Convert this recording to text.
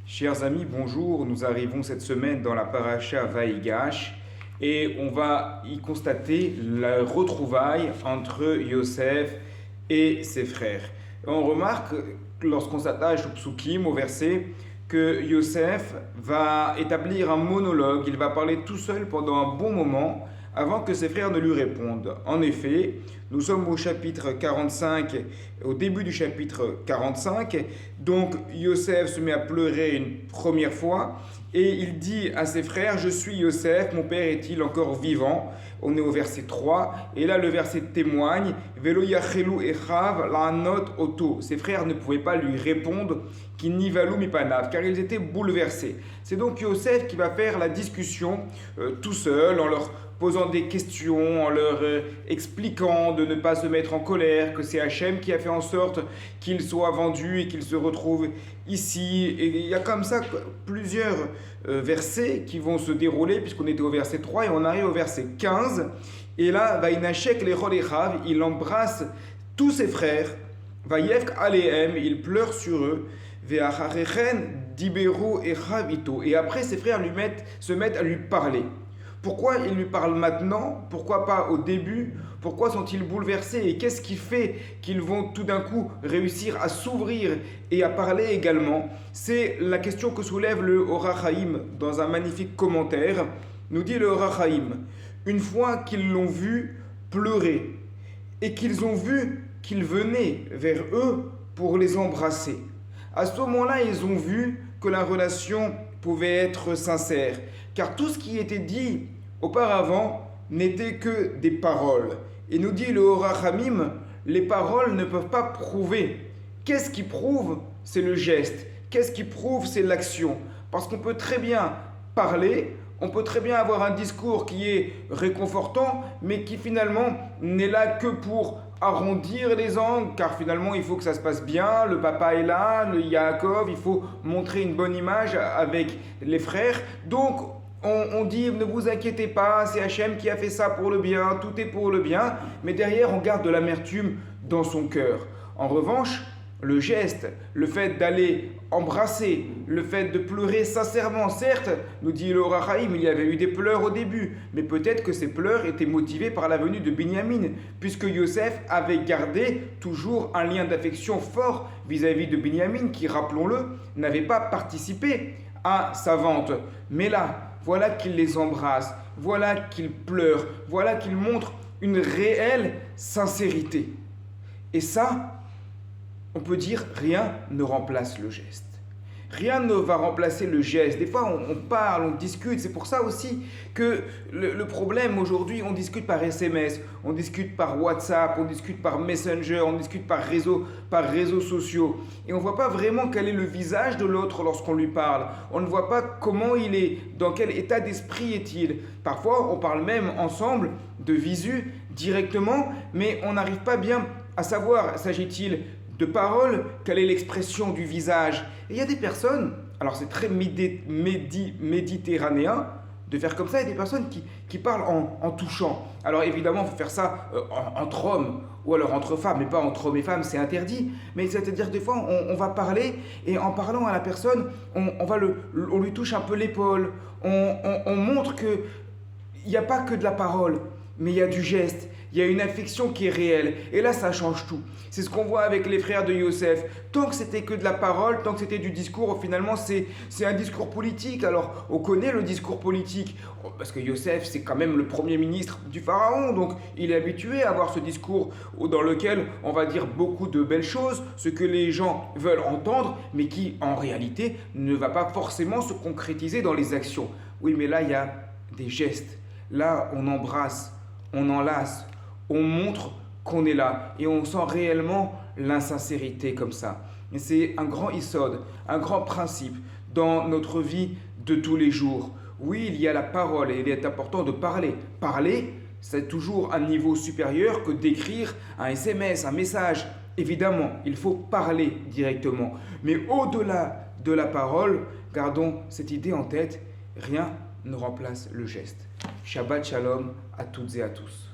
Chers amis, bonjour. Nous arrivons cette semaine dans la paracha Vaïgash et on va y constater la retrouvaille entre Yosef et ses frères. On remarque, lorsqu'on s'attache au psukim, au verset, que Yosef va établir un monologue, il va parler tout seul pendant un bon moment avant que ses frères ne lui répondent. En effet, nous sommes au chapitre 45, au début du chapitre 45, donc Yosef se met à pleurer une première fois et il dit à ses frères: je suis Yosef, mon père est-il encore vivant? On est au verset 3 et là le verset témoigne: Velo yachelu echav la'anot oto. Ses frères ne pouvaient pas lui répondre qui nivalou mipanav, car ils étaient bouleversés. C'est donc Yosef qui va faire la discussion tout seul, en leur posant des questions, en leur expliquant de ne pas se mettre en colère, que c'est Hachem qui a fait en sorte qu'il soit vendu et qu'il se retrouve ici. Et il y a comme ça plusieurs versets qui vont se dérouler, puisqu'on était au verset 3 et on arrive au verset 15. Et là, Vaïnachek lechol echav, il embrasse tous ses frères, Vayevk alehem, il pleure sur eux, Ve'acharechen diberu echav ito. Et après, ses frères se mettent à lui parler. Pourquoi ils lui parlent maintenant? Pourquoi pas au début? Pourquoi sont-ils bouleversés? Et qu'est-ce qui fait qu'ils vont tout d'un coup réussir à s'ouvrir et à parler également? C'est la question que soulève le Or HaChaim dans un magnifique commentaire. Nous dit le Or HaChaim: une fois qu'ils l'ont vu pleurer et qu'ils ont vu qu'il venait vers eux pour les embrasser, à ce moment-là, ils ont vu que la relation pouvait être sincère. Car tout ce qui était dit auparavant n'était que des paroles. Et nous dit le Or HaChamim, les paroles ne peuvent pas prouver. Qu'est-ce qui prouve? C'est le geste. Qu'est-ce qui prouve? C'est l'action. Parce qu'on peut très bien parler, on peut très bien avoir un discours qui est réconfortant, mais qui finalement n'est là que pour arrondir les angles, car finalement il faut que ça se passe bien, le papa est là, le Yaakov, il faut montrer une bonne image avec les frères. Donc on dit: ne vous inquiétez pas, c'est Hachem qui a fait ça pour le bien, tout est pour le bien, mais derrière on garde de l'amertume dans son cœur. En revanche, le geste, le fait d'aller embrasser, le fait de pleurer sincèrement, certes, nous dit le Or HaChaim, il y avait eu des pleurs au début, mais peut-être que ces pleurs étaient motivés par la venue de Binyamin, puisque Yosef avait gardé toujours un lien d'affection fort vis-à-vis de Binyamin, qui, rappelons-le, n'avait pas participé à sa vente. Mais là, voilà qu'il les embrasse, voilà qu'il pleure, voilà qu'il montre une réelle sincérité. Et ça, on peut dire, rien ne remplace le geste. Rien ne va remplacer le geste. Des fois, on parle, on discute. C'est pour ça aussi que le problème aujourd'hui, on discute par SMS, on discute par WhatsApp, on discute par Messenger, on discute par réseaux sociaux. Et on ne voit pas vraiment quel est le visage de l'autre lorsqu'on lui parle. On ne voit pas comment il est, dans quel état d'esprit est-il. Parfois, on parle même ensemble de visu directement, mais on n'arrive pas bien à savoir, s'agit-il de paroles, quelle est l'expression du visage. Et il y a des personnes, alors c'est très méditerranéen de faire comme ça, il y a des personnes qui parlent en touchant. Alors évidemment, il faut faire ça entre hommes, ou alors entre femmes, mais pas entre hommes et femmes, c'est interdit. Mais c'est-à-dire que des fois, on va parler, et en parlant à la personne, on lui touche un peu l'épaule, on montre qu'il n'y a pas que de la parole, mais il y a du geste, il y a une affection qui est réelle. Et là, ça change tout. C'est ce qu'on voit avec les frères de Yosef. Tant que c'était que de la parole, tant que c'était du discours, finalement, c'est un discours politique. Alors, on connaît le discours politique, parce que Yosef, c'est quand même le premier ministre du Pharaon. Donc, il est habitué à avoir ce discours dans lequel on va dire beaucoup de belles choses, ce que les gens veulent entendre, mais qui, en réalité, ne va pas forcément se concrétiser dans les actions. Oui, mais là, il y a des gestes. Là, on embrasse, on enlace, on montre qu'on est là et on sent réellement l'insincérité comme ça. Et c'est un grand issod, un grand principe dans notre vie de tous les jours. Oui, il y a la parole et il est important de parler. Parler, c'est toujours un niveau supérieur que d'écrire un SMS, un message. Évidemment, il faut parler directement. Mais au-delà de la parole, gardons cette idée en tête, rien ne remplace le geste. Shabbat Shalom à toutes et à tous.